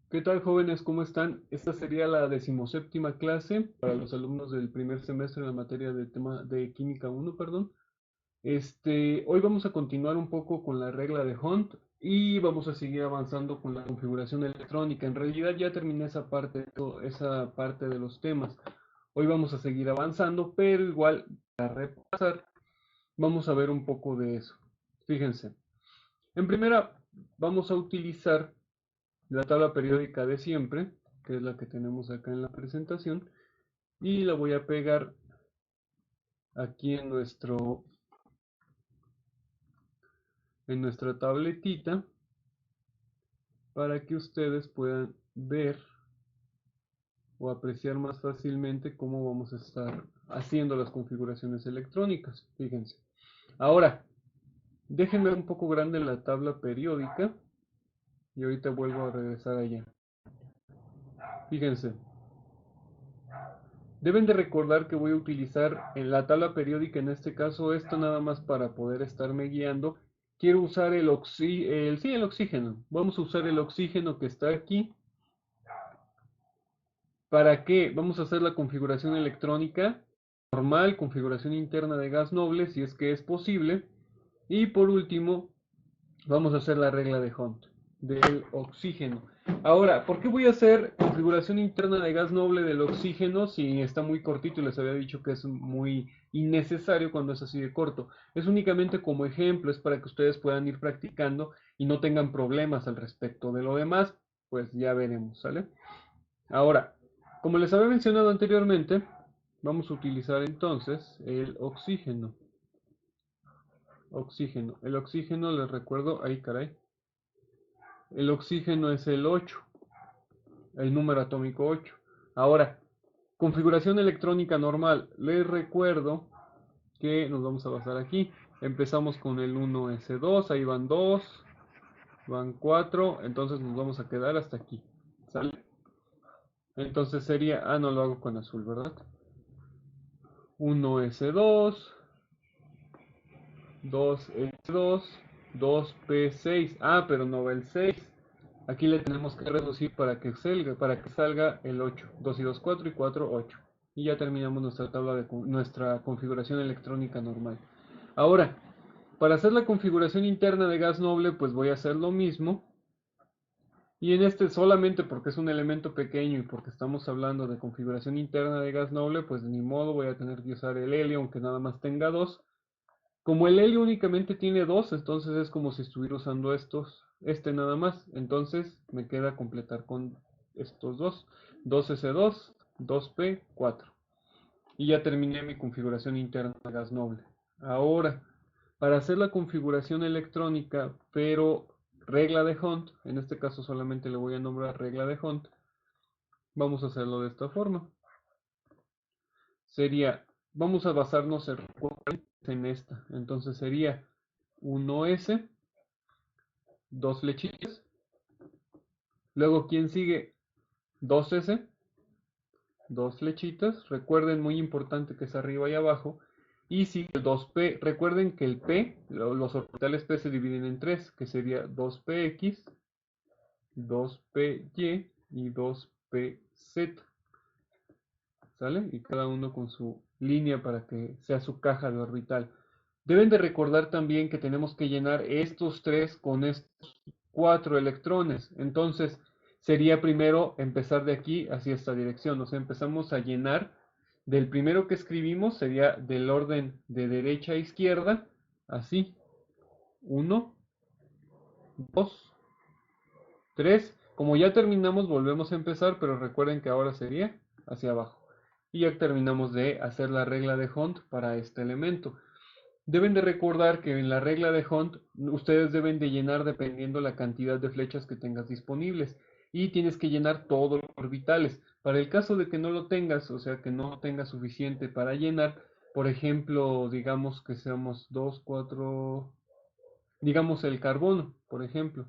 ¿Qué tal, jóvenes? ¿Cómo están? Esta sería la 17ª clase para los alumnos del primer semestre en la materia de tema de Química 1, perdón. Hoy vamos a continuar un poco con la regla de Hunt y vamos a seguir avanzando con la configuración electrónica. En realidad ya terminé esa parte de los temas. Hoy vamos a seguir avanzando, pero igual para repasar, vamos a ver un poco de eso. Fíjense, en primera vamos a utilizar la tabla periódica de siempre, que es la que tenemos acá en la presentación, y la voy a pegar aquí en nuestra tabletita para que ustedes puedan ver o apreciar más fácilmente cómo vamos a estar haciendo las configuraciones electrónicas. Fíjense. Ahora, déjenme un poco grande la tabla periódica y ahorita vuelvo a regresar allá. Fíjense, deben de recordar que voy a utilizar en la tabla periódica, en este caso, esto nada más para poder estarme guiando. Quiero usar el oxígeno. Vamos a usar el oxígeno que está aquí. ¿Para qué? Vamos a hacer la configuración electrónica normal, configuración interna de gas noble, si es que es posible. Y por último, vamos a hacer la regla de Hunt del oxígeno. Ahora, ¿por qué voy a hacer configuración interna de gas noble del oxígeno si está muy cortito y les había dicho que es muy innecesario cuando es así de corto? Es únicamente como ejemplo, es para que ustedes puedan ir practicando y no tengan problemas al respecto. De lo demás, pues ya veremos, ¿sale? Ahora, como les había mencionado anteriormente, vamos a utilizar entonces el oxígeno. Oxígeno. El oxígeno, les recuerdo, ahí caray. El oxígeno es el 8, el número atómico 8. Ahora, configuración electrónica normal. Les recuerdo que nos vamos a basar aquí. Empezamos con el 1s2, ahí van 2, van 4, entonces nos vamos a quedar hasta aquí. ¿Sale? Entonces sería, no lo hago con azul, ¿verdad? 1s2, 2s2, 2p6. Pero no va el 6. Aquí le tenemos que reducir para que salga el 8. 2 y 2, 4 y 4, 8. Y ya terminamos nuestra configuración electrónica normal. Ahora, para hacer la configuración interna de gas noble, pues voy a hacer lo mismo. Y en este solamente porque es un elemento pequeño y porque estamos hablando de configuración interna de gas noble, pues ni modo voy a tener que usar el helio, aunque nada más tenga 2. Como el helio únicamente tiene 2, entonces es como si estuviera usando este nada más. Entonces me queda completar con estos dos. 2s2, 2p4. Y ya terminé mi configuración interna de gas noble. Ahora, para hacer la configuración electrónica, pero regla de Hunt, en este caso solamente le voy a nombrar regla de Hunt, vamos a hacerlo de esta forma. Vamos a basarnos en esta. Entonces sería 1s, 2 flechitas. Luego, ¿quién sigue? 2s, 2 flechitas. Recuerden, muy importante que es arriba y abajo. Y sigue el 2p. Recuerden que el p, los orbitales p se dividen en 3, que sería 2px, 2py y 2pz. ¿Sale? Y cada uno con su línea para que sea su caja de orbital. Deben de recordar también que tenemos que llenar estos tres con estos 4 electrones. Entonces, sería primero empezar de aquí hacia esta dirección. O sea, empezamos a llenar del primero que escribimos, sería del orden de derecha a izquierda, así. 1, 2, 3. Como ya terminamos, volvemos a empezar, pero recuerden que ahora sería hacia abajo. Y ya terminamos de hacer la regla de Hunt para este elemento. Deben de recordar que en la regla de Hunt ustedes deben de llenar dependiendo la cantidad de flechas que tengas disponibles y tienes que llenar todos los orbitales. Para el caso de que no lo tengas, o sea que no tengas suficiente para llenar, por ejemplo, digamos que seamos 2, 4, digamos el carbono, por ejemplo.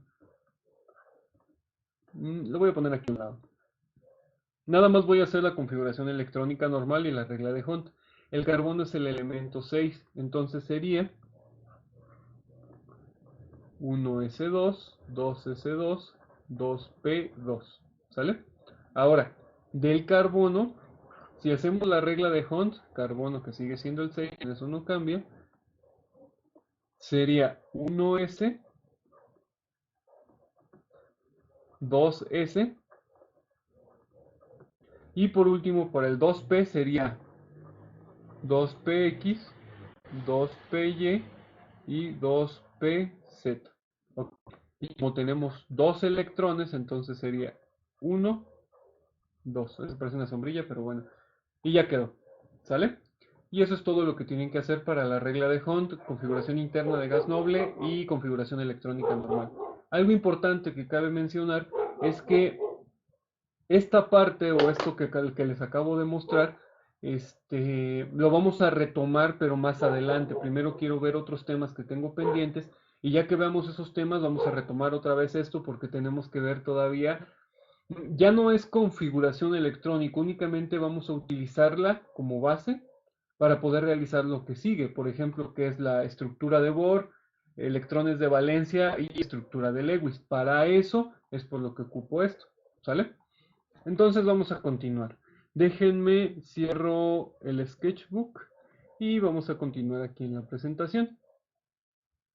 Lo voy a poner aquí a un lado. Nada más voy a hacer la configuración electrónica normal y la regla de Hunt. El carbono es el elemento 6, entonces sería 1s2, 2s2, 2p2. ¿sale? Ahora, del carbono, si hacemos la regla de Hunt, carbono que sigue siendo el 6, eso no cambia, sería 1s, 2s, y por último, para el 2p sería 2px, 2py y 2pz. Ok. Y como tenemos dos electrones, entonces sería 1, 2. Eso parece una sombrilla, pero bueno. Y ya quedó. ¿Sale? Y eso es todo lo que tienen que hacer para la regla de Hunt, configuración interna de gas noble y configuración electrónica normal. Algo importante que cabe mencionar es que esta parte o esto que les acabo de mostrar, lo vamos a retomar, pero más adelante. Primero quiero ver otros temas que tengo pendientes y ya que veamos esos temas, vamos a retomar otra vez esto porque tenemos que ver todavía. Ya no es configuración electrónica, únicamente vamos a utilizarla como base para poder realizar lo que sigue. Por ejemplo, que es la estructura de Bohr, electrones de valencia y estructura de Lewis. Para eso es por lo que ocupo esto. ¿Sale? Entonces vamos a continuar. Déjenme, cierro el sketchbook y vamos a continuar aquí en la presentación.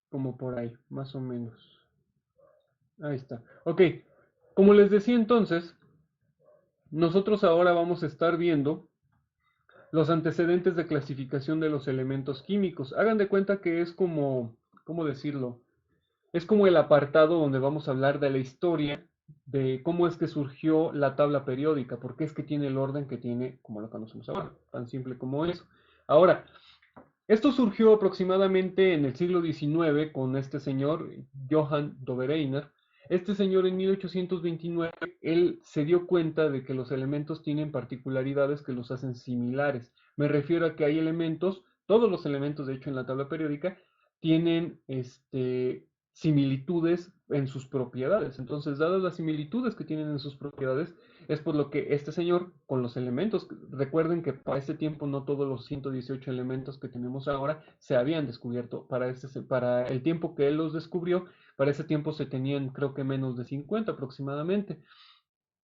Como por ahí, más o menos. Ahí está. Ok, como les decía entonces, nosotros ahora vamos a estar viendo los antecedentes de clasificación de los elementos químicos. Hagan de cuenta que es como, ¿cómo decirlo? Es como el apartado donde vamos a hablar de la historia de cómo es que surgió la tabla periódica, por qué es que tiene el orden que tiene, como lo conocemos ahora, tan simple como eso. Ahora, esto surgió aproximadamente en el siglo XIX con este señor, Johann Dobereiner. Este señor en 1829, él se dio cuenta de que los elementos tienen particularidades que los hacen similares. Me refiero a que hay elementos, todos los elementos de hecho en la tabla periódica, tienen similitudes en sus propiedades. Entonces, dadas las similitudes que tienen en sus propiedades, es por lo que este señor, con los elementos, recuerden que para ese tiempo no todos los 118 elementos que tenemos ahora se habían descubierto. Para el tiempo que él los descubrió, para ese tiempo se tenían creo que menos de 50 aproximadamente.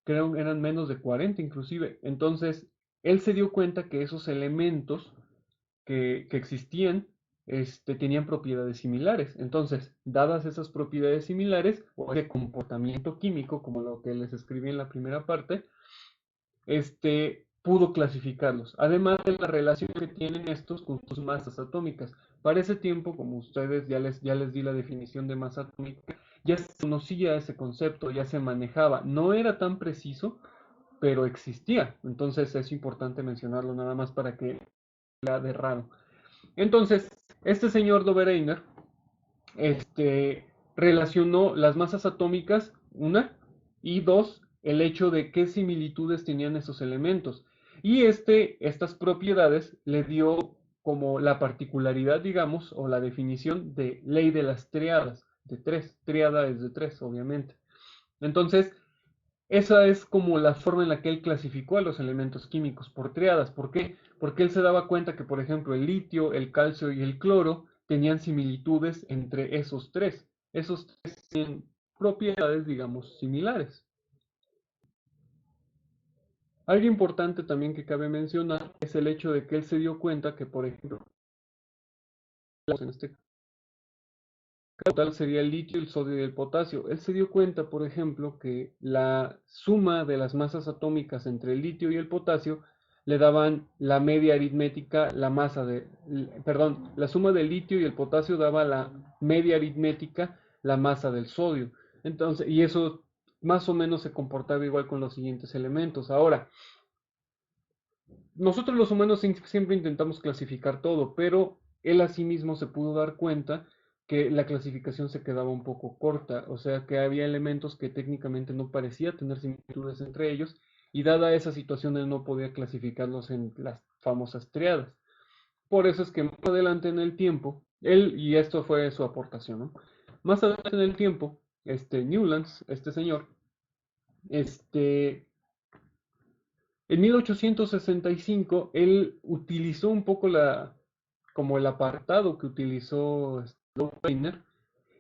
Creo que eran menos de 40 inclusive. Entonces, él se dio cuenta que esos elementos que existían tenían propiedades similares. Entonces, dadas esas propiedades similares, o ese comportamiento químico, como lo que les escribí en la primera parte, pudo clasificarlos. Además de la relación que tienen estos con sus masas atómicas. Para ese tiempo, como ustedes ya les di la definición de masa atómica, ya se conocía ese concepto, ya se manejaba. No era tan preciso, pero existía. Entonces es importante mencionarlo nada más para que la de raro. Entonces, este señor Dobereiner relacionó las masas atómicas, una, y dos, el hecho de qué similitudes tenían esos elementos. Y estas propiedades le dio como la particularidad, digamos, o la definición de ley de las triadas, de tres. Triada es de tres, obviamente. Entonces, esa es como la forma en la que él clasificó a los elementos químicos por triadas. ¿Por qué? Porque él se daba cuenta que, por ejemplo, el litio, el calcio y el cloro tenían similitudes entre esos tres. Esos tres tienen propiedades, digamos, similares. Algo importante también que cabe mencionar es el hecho de que él se dio cuenta que, por ejemplo, en este total sería el litio, el sodio y el potasio. Él se dio cuenta, por ejemplo, que la suma de las masas atómicas entre el litio y el potasio le daban la media aritmética, perdón, la suma del litio y el potasio daba la media aritmética, la masa del sodio. Entonces, y eso más o menos se comportaba igual con los siguientes elementos. Ahora, nosotros los humanos siempre intentamos clasificar todo, pero él asimismo se pudo dar cuenta que la clasificación se quedaba un poco corta, o sea que había elementos que técnicamente no parecía tener similitudes entre ellos, y dada esa situación él no podía clasificarlos en las famosas triadas. Por eso es que más adelante en el tiempo, y esto fue su aportación, ¿no? Más adelante en el tiempo, Newlands, este señor, este, en 1865, él utilizó un poco como el apartado que utilizó Weiner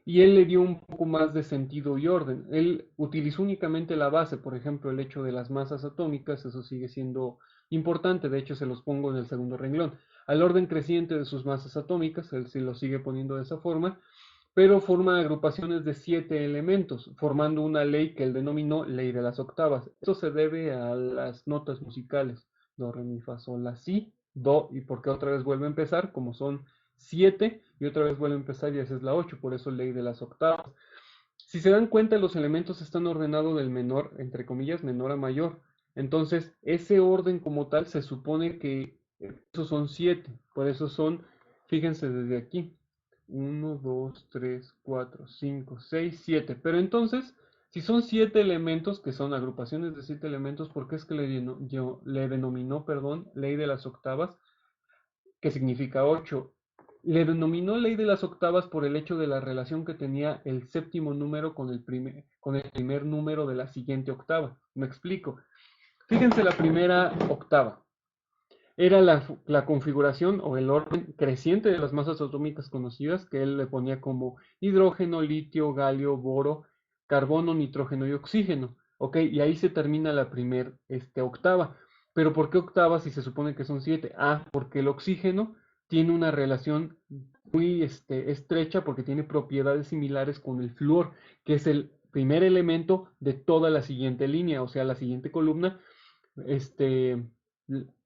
y él le dio un poco más de sentido y orden. Él utilizó únicamente la base, por ejemplo, el hecho de las masas atómicas, eso sigue siendo importante, de hecho se los pongo en el segundo renglón. Al orden creciente de sus masas atómicas, él sí lo sigue poniendo de esa forma, pero forma agrupaciones de 7 elementos, formando una ley que él denominó ley de las octavas. Esto se debe a las notas musicales, do, re, mi, fa, sol, la, si, do, y porque otra vez vuelve a empezar, como son 7, y otra vez vuelve a empezar y esa es la 8, por eso ley de las octavas. Si se dan cuenta, los elementos están ordenados del menor, entre comillas, menor a mayor. Entonces, ese orden como tal se supone que esos son 7, por eso son, fíjense desde aquí, 1, 2, 3, 4, 5, 6, 7. Pero entonces, si son 7 elementos, que son agrupaciones de 7 elementos, ¿por qué es que le denominó, perdón, ley de las octavas, que significa 8? Le denominó ley de las octavas por el hecho de la relación que tenía el séptimo número con el primer número de la siguiente octava. Me explico. Fíjense la primera octava. Era la configuración o el orden creciente de las masas atómicas conocidas, que él le ponía como hidrógeno, litio, galio, boro, carbono, nitrógeno y oxígeno. ¿Ok? Y ahí se termina la primera octava. Pero ¿por qué octava si se supone que son 7? Ah, porque el oxígeno tiene una relación muy estrecha porque tiene propiedades similares con el flúor, que es el primer elemento de toda la siguiente línea, o sea, la siguiente columna, este,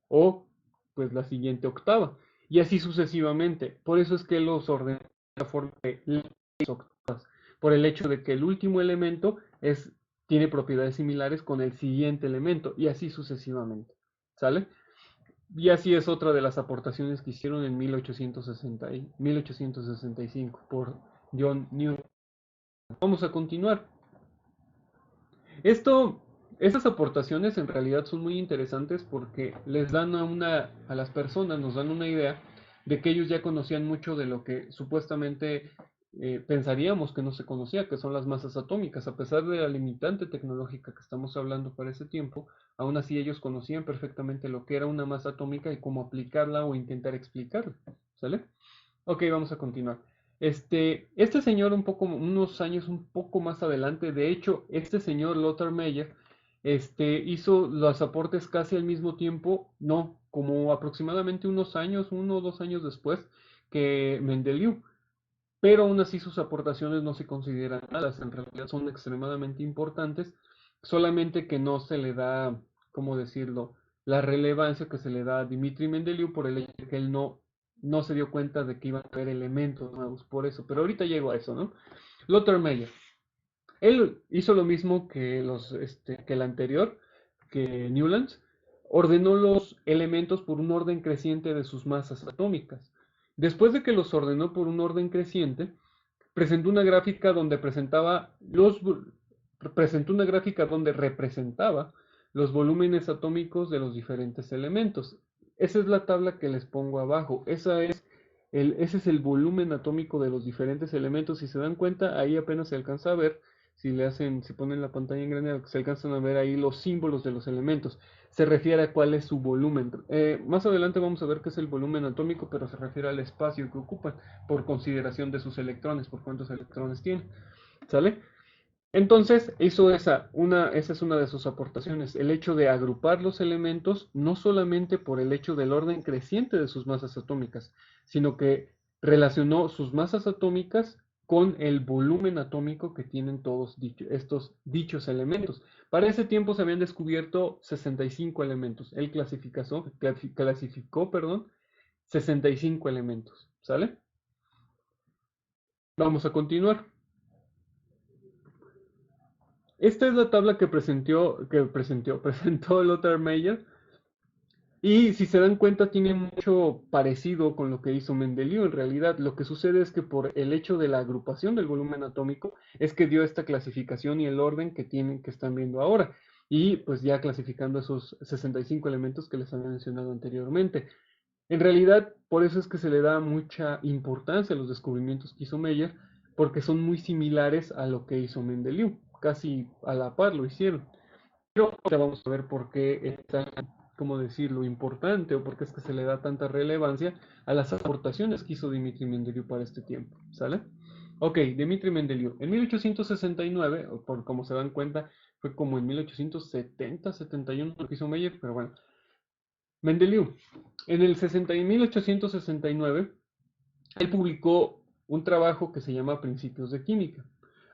o pues la siguiente octava, y así sucesivamente. Por eso es que los ordena de la forma de octavas, por el hecho de que el último elemento tiene propiedades similares con el siguiente elemento, y así sucesivamente. ¿Sale? Y así es otra de las aportaciones que hicieron en 1865 por John Newton. Vamos a continuar. Esto, estas aportaciones en realidad son muy interesantes porque les dan a las personas, nos dan una idea de que ellos ya conocían mucho de lo que supuestamente pensaríamos que no se conocía, que son las masas atómicas. A pesar de la limitante tecnológica que estamos hablando para ese tiempo, aún así ellos conocían perfectamente lo que era una masa atómica y cómo aplicarla o intentar explicarla. ¿Sale? Ok, vamos a continuar. Este señor unos años un poco más adelante, de hecho, este señor Lothar Meyer, hizo los aportes casi al mismo tiempo, no, como aproximadamente unos años, 1 o 2 años después que Mendeleev, pero aún así sus aportaciones no se consideran malas, en realidad son extremadamente importantes, solamente que no se le da, ¿cómo decirlo?, la relevancia que se le da a Dmitri Mendeleev por el hecho de que él no se dio cuenta de que iban a haber elementos nuevos por eso, pero ahorita llego a eso, ¿no? Lothar Meyer, él hizo lo mismo que el anterior, que Newlands, ordenó los elementos por un orden creciente de sus masas atómicas. Después de que los ordenó por un orden creciente, presentó una gráfica donde presentó una gráfica donde representaba los volúmenes atómicos de los diferentes elementos. Esa es la tabla que les pongo abajo. Ese es el volumen atómico de los diferentes elementos. Si se dan cuenta, ahí apenas se alcanza a ver. Si ponen la pantalla en grande, se alcanzan a ver ahí los símbolos de los elementos. Se refiere a cuál es su volumen. Más adelante vamos a ver qué es el volumen atómico, pero se refiere al espacio que ocupan por consideración de sus electrones, por cuántos electrones tienen. ¿Sale? Entonces, esa es una de sus aportaciones, el hecho de agrupar los elementos no solamente por el hecho del orden creciente de sus masas atómicas, sino que relacionó sus masas atómicas con el volumen atómico que tienen todos estos dichos elementos. Para ese tiempo se habían descubierto 65 elementos. Él clasificó, perdón, 65 elementos. ¿Sale? Vamos a continuar. Esta es la tabla que presentó Lothar Meyer. Y si se dan cuenta, tiene mucho parecido con lo que hizo Mendeleev. En realidad, lo que sucede es que por el hecho de la agrupación del volumen atómico, es que dio esta clasificación y el orden que están viendo ahora. Y pues ya clasificando esos 65 elementos que les había mencionado anteriormente. En realidad, por eso es que se le da mucha importancia a los descubrimientos que hizo Meyer, porque son muy similares a lo que hizo Mendeleev. Casi a la par lo hicieron. Pero ahora vamos a ver por qué es tan, ¿cómo decirlo?, importante o por qué es que se le da tanta relevancia a las aportaciones que hizo Dmitri Mendeleev para este tiempo. ¿Sale? Ok, Dmitri Mendeleev. En 1869, o por como se dan cuenta, fue como en 1870, 71 lo que hizo Meyer, pero bueno. Mendeleev, en el 1869, él publicó un trabajo que se llama Principios de Química.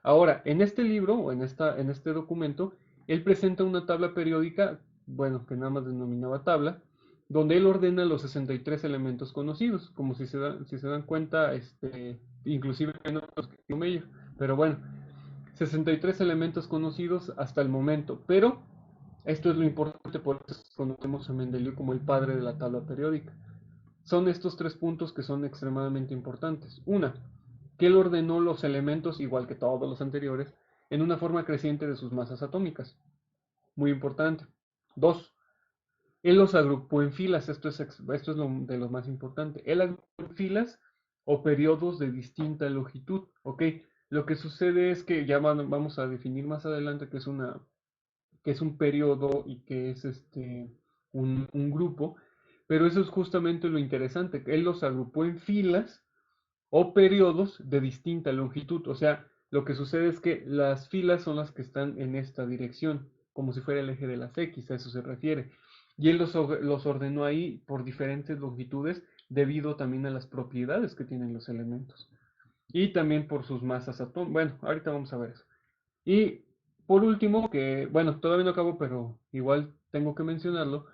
Ahora, en este libro, o en este documento, él presenta una tabla periódica, bueno, que nada más denominaba tabla, donde él ordena los 63 elementos conocidos, como si se dan cuenta, inclusive menos que Meyer, pero bueno, 63 elementos conocidos hasta el momento, pero esto es lo importante, por eso conocemos a Mendeleev como el padre de la tabla periódica. Son estos tres puntos que son extremadamente importantes. Una, que él ordenó los elementos, igual que todos los anteriores, en una forma creciente de sus masas atómicas. Muy importante. Dos, él los agrupó en filas, esto es de lo más importante. Él agrupó en filas o periodos de distinta longitud, ¿ok? Lo que sucede es que ya vamos a definir más adelante que es un periodo y que es un grupo, pero eso es justamente lo interesante, que él los agrupó en filas o periodos de distinta longitud, o sea, lo que sucede es que las filas son las que están en esta dirección, como si fuera el eje de las X, a eso se refiere, y él los ordenó ahí por diferentes longitudes debido también a las propiedades que tienen los elementos y también por sus masas atómicas. Bueno, ahorita vamos a ver eso. Y por último, que bueno, todavía no acabo, pero igual tengo que mencionarlo,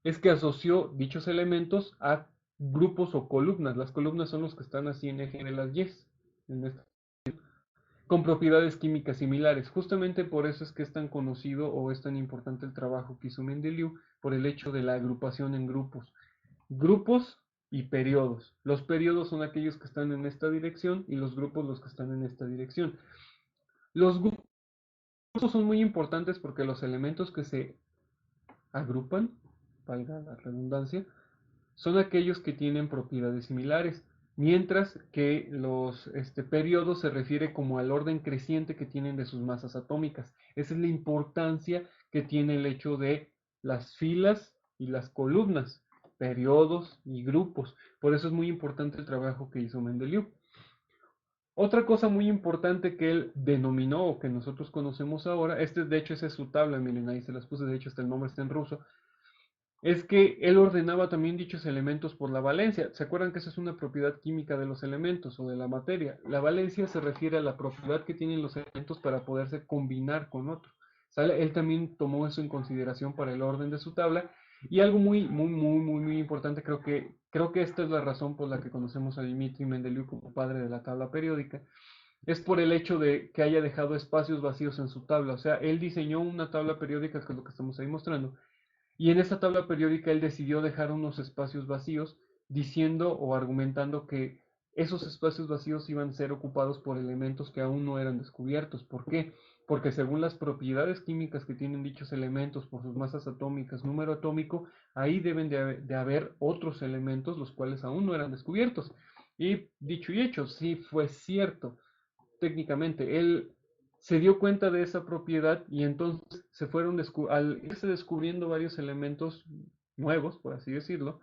es que asoció dichos elementos a grupos o columnas. Las columnas son los que están así en eje de las Y, con propiedades químicas similares. Justamente por eso es que es tan conocido o es tan importante el trabajo que hizo Mendeleev, por el hecho de la agrupación en grupos. Grupos y periodos. Los periodos son aquellos que están en esta dirección y los grupos los que están en esta dirección. Los grupos son muy importantes porque los elementos que se agrupan, valga la redundancia, son aquellos que tienen propiedades similares, mientras que los periodos se refiere como al orden creciente que tienen de sus masas atómicas. Esa es la importancia que tiene el hecho de las filas y las columnas, periodos y grupos. Por eso es muy importante el trabajo que hizo Mendeleev. Otra cosa muy importante que él denominó o que nosotros conocemos ahora, de hecho esa es su tabla, miren, ahí se las puse, de hecho hasta el nombre está en ruso, es que él ordenaba también dichos elementos por la valencia. ¿Se acuerdan que esa es una propiedad química de los elementos o de la materia? La valencia se refiere a la propiedad que tienen los elementos para poderse combinar con otro. ¿Sale? Él también tomó eso en consideración para el orden de su tabla. Y algo muy importante, creo que esta es la razón por la que conocemos a Dmitri Mendeleev como padre de la tabla periódica, es por el hecho de que haya dejado espacios vacíos en su tabla. O sea, él diseñó una tabla periódica, que es lo que estamos ahí mostrando, y en esta tabla periódica él decidió dejar unos espacios vacíos, diciendo o argumentando que esos espacios vacíos iban a ser ocupados por elementos que aún no eran descubiertos. ¿Por qué? Porque según las propiedades químicas que tienen dichos elementos por sus masas atómicas, número atómico, ahí deben de haber otros elementos los cuales aún no eran descubiertos. Y dicho y hecho, sí fue cierto técnicamente. Él se dio cuenta de esa propiedad y entonces al irse descubriendo varios elementos nuevos, por así decirlo,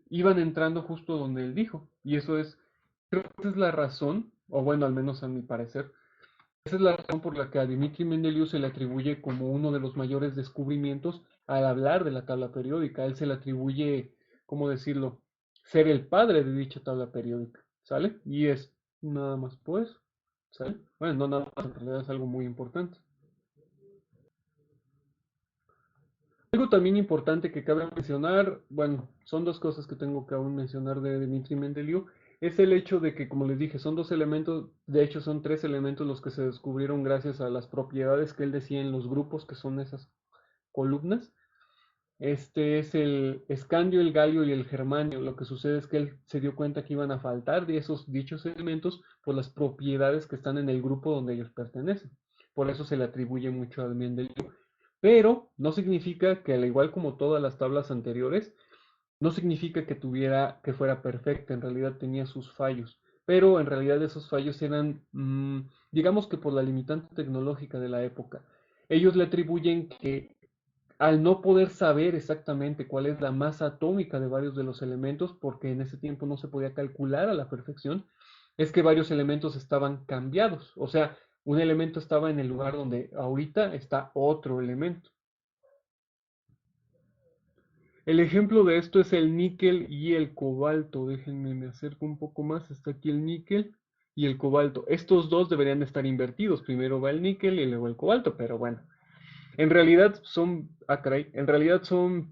iban entrando justo donde él dijo. Y eso es, creo que esa es la razón, o bueno, al menos a mi parecer, esa es la razón por la que a Dmitri Mendeleev se le atribuye como uno de los mayores descubrimientos al hablar de la tabla periódica. A él se le atribuye, ¿cómo decirlo?, ser el padre de dicha tabla periódica, ¿sale? Y es nada más pues. ¿Sale? Bueno, no nada más, en realidad es algo muy importante. Algo también importante que cabe mencionar, bueno, son dos cosas que tengo que aún mencionar de Dmitri Mendeleev, es el hecho de que, como les dije, son dos elementos, de hecho son tres elementos los que se descubrieron gracias a las propiedades que él decía en los grupos, que son esas columnas. Este es el escandio, el galio y el germanio. Lo que sucede es que él se dio cuenta que iban a faltar de esos dichos elementos por las propiedades que están en el grupo donde ellos pertenecen. Por eso se le atribuye mucho a Mendeleev. Pero no significa que, al igual como todas las tablas anteriores, no significa que fuera perfecta. En realidad tenía sus fallos. Pero en realidad esos fallos eran, digamos que por la limitante tecnológica de la época. Ellos le atribuyen que al no poder saber exactamente cuál es la masa atómica de varios de los elementos, porque en ese tiempo no se podía calcular a la perfección, es que varios elementos estaban cambiados. O sea, un elemento estaba en el lugar donde ahorita está otro elemento. El ejemplo de esto es el níquel y el cobalto. Déjenme, me acerco un poco más. Está aquí el níquel y el cobalto. Estos dos deberían estar invertidos. Primero va el níquel y luego el cobalto, pero bueno. En realidad son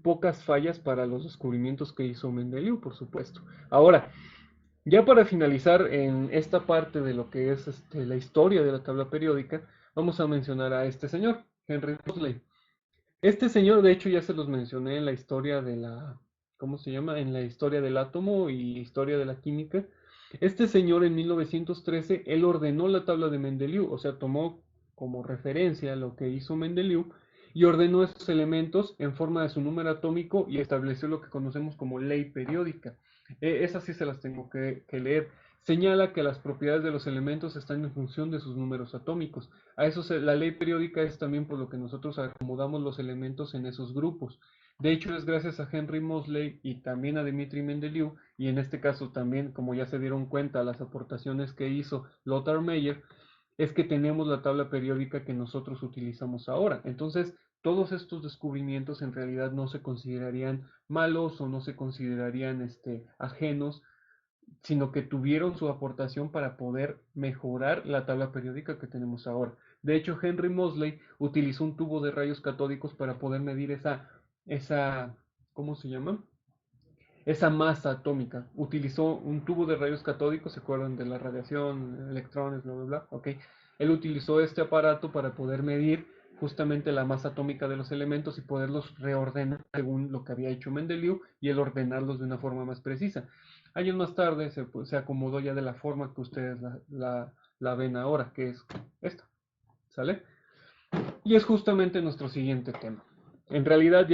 pocas fallas para los descubrimientos que hizo Mendeleev, por supuesto. Ahora, ya para finalizar en esta parte de lo que es la historia de la tabla periódica, vamos a mencionar a este señor, Henry Moseley. Este señor, de hecho, ya se los mencioné en la historia de la, ¿cómo se llama? En la historia del átomo y historia de la química. Este señor en 1913, él ordenó la tabla de Mendeleev, o sea, tomó como referencia lo que hizo Mendeleev y ordenó esos elementos en forma de su número atómico y estableció lo que conocemos como ley periódica. Esas sí se las tengo que leer. Señala que las propiedades de los elementos están en función de sus números atómicos. La ley periódica es también por lo que nosotros acomodamos los elementos en esos grupos. De hecho, es gracias a Henry Moseley y también a Dmitri Mendeleev, y en este caso también, como ya se dieron cuenta, las aportaciones que hizo Lothar Meyer, es que tenemos la tabla periódica que nosotros utilizamos ahora. Entonces, todos estos descubrimientos en realidad no se considerarían malos o no se considerarían ajenos, sino que tuvieron su aportación para poder mejorar la tabla periódica que tenemos ahora. De hecho, Henry Moseley utilizó un tubo de rayos catódicos para poder medir esa, ¿cómo se llama? Esa masa atómica. Utilizó un tubo de rayos catódicos, ¿se acuerdan de la radiación, electrones, bla, bla, bla? Ok. Él utilizó este aparato para poder medir justamente la masa atómica de los elementos y poderlos reordenar según lo que había hecho Mendeleev y el ordenarlos de una forma más precisa. Años más tarde se acomodó ya de la forma que ustedes la ven ahora, que es esta, ¿sale? Y es justamente nuestro siguiente tema. En realidad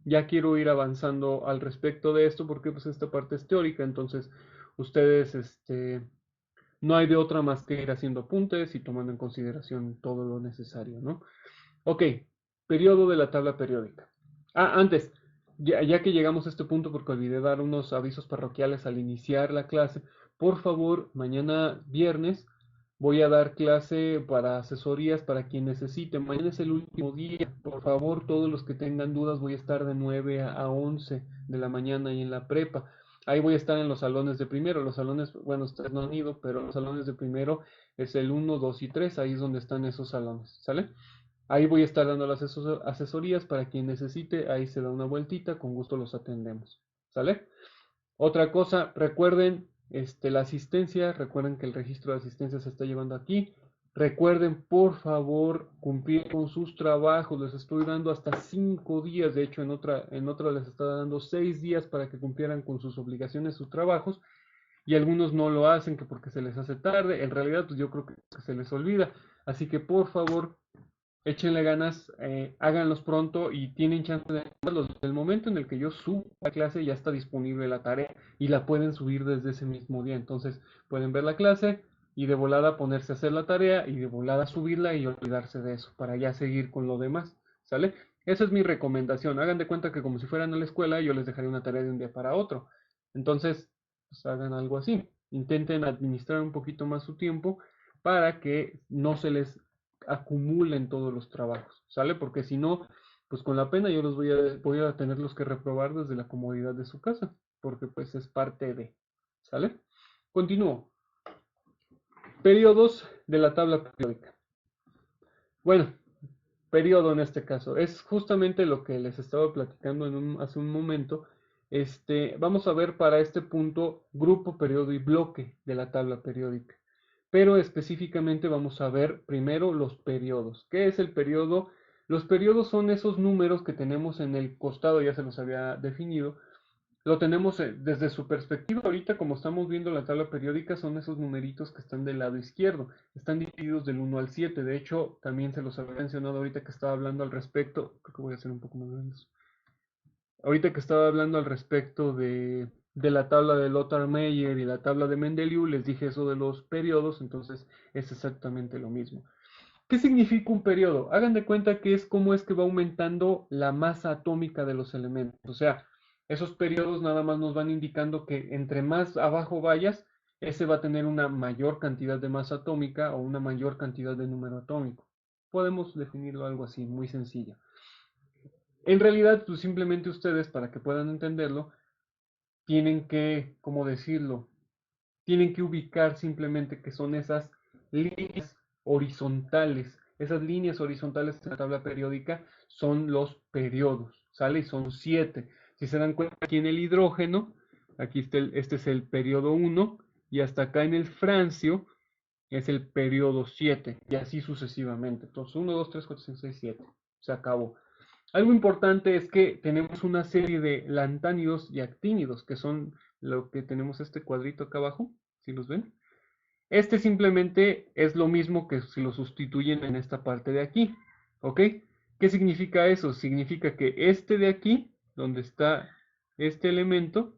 ya quiero ir avanzando al respecto de esto porque pues esta parte es teórica, entonces ustedes no hay de otra más que ir haciendo apuntes y tomando en consideración todo lo necesario, ¿no? Ok, periodo de la tabla periódica. Antes, ya que llegamos a este punto, porque olvidé dar unos avisos parroquiales al iniciar la clase, por favor, mañana viernes voy a dar clase para asesorías para quien necesite. Mañana es el último día. Por favor, todos los que tengan dudas, voy a estar de 9 a 11 de la mañana y en la prepa. Ahí voy a estar en los salones de primero. Los salones, bueno, ustedes no han ido, pero los salones de primero es el 1, 2 y 3. Ahí es donde están esos salones, ¿sale? Ahí voy a estar dando las asesorías para quien necesite. Ahí se da una vueltita, con gusto los atendemos, ¿sale? Otra cosa, recuerden la asistencia, recuerden que el registro de asistencia se está llevando aquí. Recuerden, por favor, cumplir con sus trabajos. Les estoy dando hasta 5 días. De hecho, en otra les estaba dando 6 días para que cumplieran con sus obligaciones, sus trabajos. Y algunos no lo hacen que porque se les hace tarde. En realidad, pues yo creo que se les olvida. Así que, por favor, échenle ganas, háganlos pronto y tienen chance de hacerlos. Desde el momento en el que yo subo la clase ya está disponible la tarea y la pueden subir desde ese mismo día. Entonces pueden ver la clase y de volada ponerse a hacer la tarea y de volada subirla y olvidarse de eso para ya seguir con lo demás. ¿Sale? Esa es mi recomendación. Hagan de cuenta que como si fueran a la escuela yo les dejaré una tarea de un día para otro. Entonces, pues hagan algo así. Intenten administrar un poquito más su tiempo para que no se les acumulen todos los trabajos, ¿sale? Porque si no, pues con la pena yo los voy a tenerlos que reprobar desde la comodidad de su casa, porque pues es parte de, ¿sale? Continúo. Periodos de la tabla periódica. Bueno, periodo en este caso, es justamente lo que les estaba platicando hace un momento. Vamos a ver para este punto grupo, periodo y bloque de la tabla periódica. Pero específicamente vamos a ver primero los periodos. ¿Qué es el periodo? Los periodos son esos números que tenemos en el costado, ya se los había definido. Lo tenemos desde su perspectiva ahorita, como estamos viendo la tabla periódica, son esos numeritos que están del lado izquierdo. Están divididos del 1 al 7. De hecho, también se los había mencionado ahorita que estaba hablando al respecto. Creo que voy a hacer un poco más grande. Ahorita que estaba hablando al respecto de la tabla de Lothar Meyer y la tabla de Mendeleev, les dije eso de los periodos, entonces es exactamente lo mismo. ¿Qué significa un periodo? Hagan de cuenta que es cómo es que va aumentando la masa atómica de los elementos. O sea, esos periodos nada más nos van indicando que entre más abajo vayas, ese va a tener una mayor cantidad de masa atómica o una mayor cantidad de número atómico. Podemos definirlo algo así, muy sencillo. En realidad, pues simplemente ustedes, para que puedan entenderlo, tienen que, ¿cómo decirlo? Tienen que ubicar simplemente que son esas líneas horizontales. Esas líneas horizontales en la tabla periódica son los periodos, ¿sale? Y son 7. Si se dan cuenta aquí en el hidrógeno, aquí está este es el periodo 1 y hasta acá en el francio es el periodo 7 y así sucesivamente. Entonces 1, 2, 3, 4, 5, 6, 7. Se acabó. Algo importante es que tenemos una serie de lantánidos y actínidos, que son lo que tenemos este cuadrito acá abajo, ¿sí los ven? Este simplemente es lo mismo que si lo sustituyen en esta parte de aquí, ¿ok? ¿Qué significa eso? Significa que este de aquí, donde está este elemento,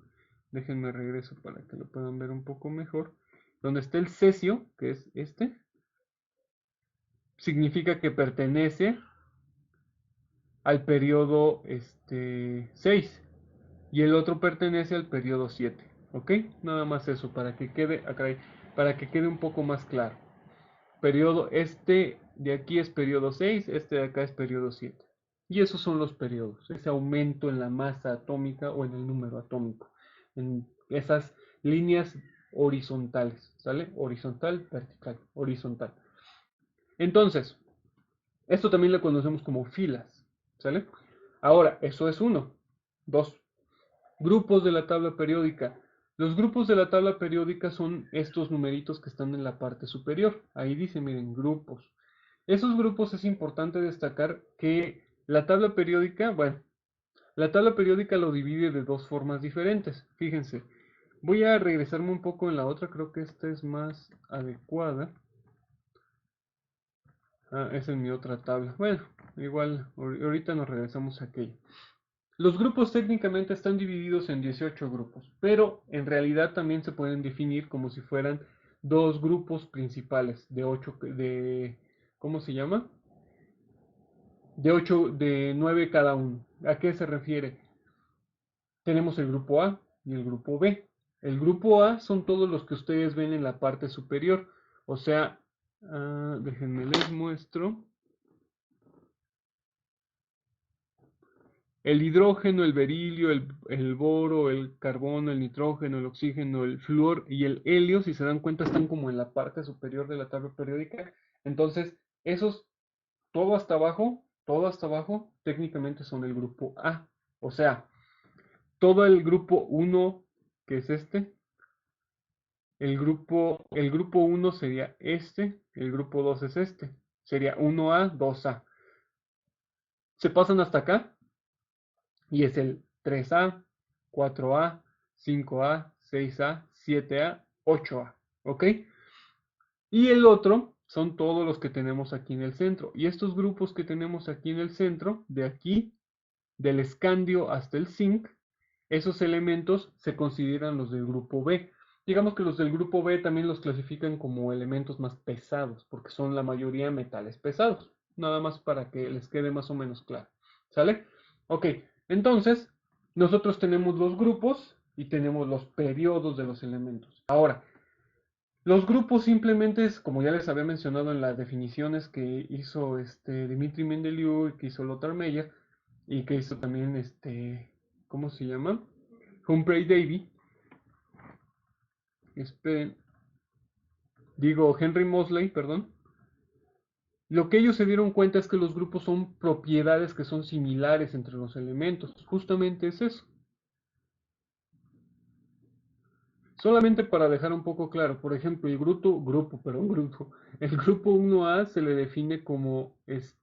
déjenme regreso para que lo puedan ver un poco mejor, donde está el cesio, que es este, significa que pertenece al periodo 6 y el otro pertenece al periodo 7, ¿ok? Nada más eso para que quede acá, para que quede un poco más claro. Periodo este de aquí es periodo 6, este de acá es periodo 7. Y esos son los periodos, ese aumento en la masa atómica o en el número atómico, en esas líneas horizontales, ¿sale? Horizontal, vertical, horizontal. Entonces, esto también lo conocemos como filas, ¿sale? Ahora, eso es uno. Dos, grupos de la tabla periódica. Los grupos de la tabla periódica son estos numeritos que están en la parte superior. Ahí dice, miren, grupos. Esos grupos es importante destacar que la tabla periódica, bueno, la tabla periódica lo divide de dos formas diferentes. Fíjense, voy a regresarme un poco en la otra, creo que esta es más adecuada. Ah, esa es mi otra tabla. Bueno, igual, ahorita nos regresamos a aquella. Los grupos técnicamente están divididos en 18 grupos, pero en realidad también se pueden definir como si fueran dos grupos principales de 8, ¿cómo se llama? De 8, de 9 cada uno. ¿A qué se refiere? Tenemos el grupo A y el grupo B. El grupo A son todos los que ustedes ven en la parte superior, o sea, déjenme les muestro. El hidrógeno, el berilio, el boro, el carbono, el nitrógeno, el oxígeno, el flúor y el helio, si se dan cuenta, están como en la parte superior de la tabla periódica. Entonces, esos, todo hasta abajo, técnicamente son el grupo A. O sea, todo el grupo 1, que es este, el grupo 1 sería este, el grupo 2 es este. Sería 1A, 2A. Se pasan hasta acá y es el 3A, 4A, 5A, 6A, 7A, 8A, ¿ok? Y el otro son todos los que tenemos aquí en el centro. Y estos grupos que tenemos aquí en el centro, de aquí, del escandio hasta el zinc, esos elementos se consideran los del grupo B. Digamos que los del grupo B también los clasifican como elementos más pesados, porque son la mayoría metales pesados. Nada más para que les quede más o menos claro. ¿Sale? Ok, entonces nosotros tenemos los grupos y tenemos los periodos de los elementos. Ahora, los grupos simplemente es, como ya les había mencionado en las definiciones que hizo Dmitri Mendeleev, que hizo Lothar Meyer, y que hizo también ¿cómo se llama? Humphrey Davy, esperen, digo Henry Moseley, perdón. Lo que ellos se dieron cuenta es que los grupos son propiedades que son similares entre los elementos. Justamente es eso. Solamente para dejar un poco claro, por ejemplo, el grupo 1A se le define como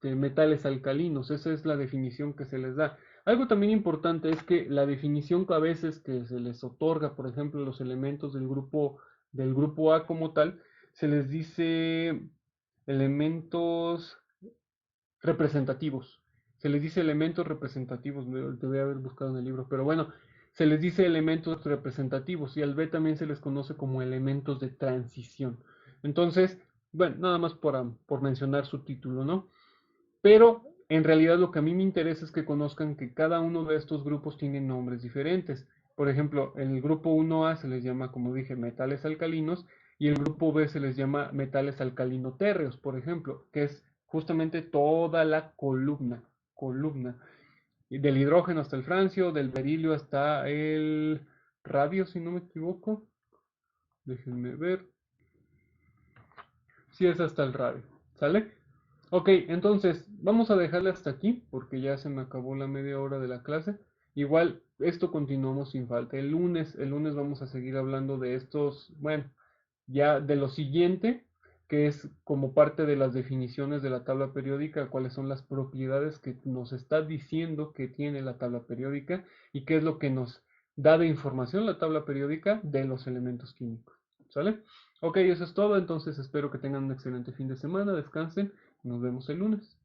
metales alcalinos, esa es la definición que se les da. Algo también importante es que la definición que a veces que se les otorga, por ejemplo, a los elementos del grupo A como tal, se les dice elementos representativos. Se les dice elementos representativos, debe haber buscado en el libro, pero bueno, se les dice elementos representativos y al B también se les conoce como elementos de transición. Entonces, bueno, nada más por mencionar su título, ¿no? Pero en realidad lo que a mí me interesa es que conozcan que cada uno de estos grupos tiene nombres diferentes. Por ejemplo, el grupo 1A se les llama, como dije, metales alcalinos y el grupo B se les llama metales alcalino-térreos, por ejemplo, que es justamente toda la columna. Y del hidrógeno hasta el francio, del berilio hasta el radio, si no me equivoco. Déjenme ver. Si es hasta el radio. ¿Sale? Ok, entonces vamos a dejarle hasta aquí porque ya se me acabó la media hora de la clase. Igual, esto continuamos sin falta. El lunes vamos a seguir hablando de estos, bueno, ya de lo siguiente, que es como parte de las definiciones de la tabla periódica, cuáles son las propiedades que nos está diciendo que tiene la tabla periódica y qué es lo que nos da de información la tabla periódica de los elementos químicos. ¿Sale? Ok, eso es todo. Entonces espero que tengan un excelente fin de semana. Descansen. Nos vemos el lunes.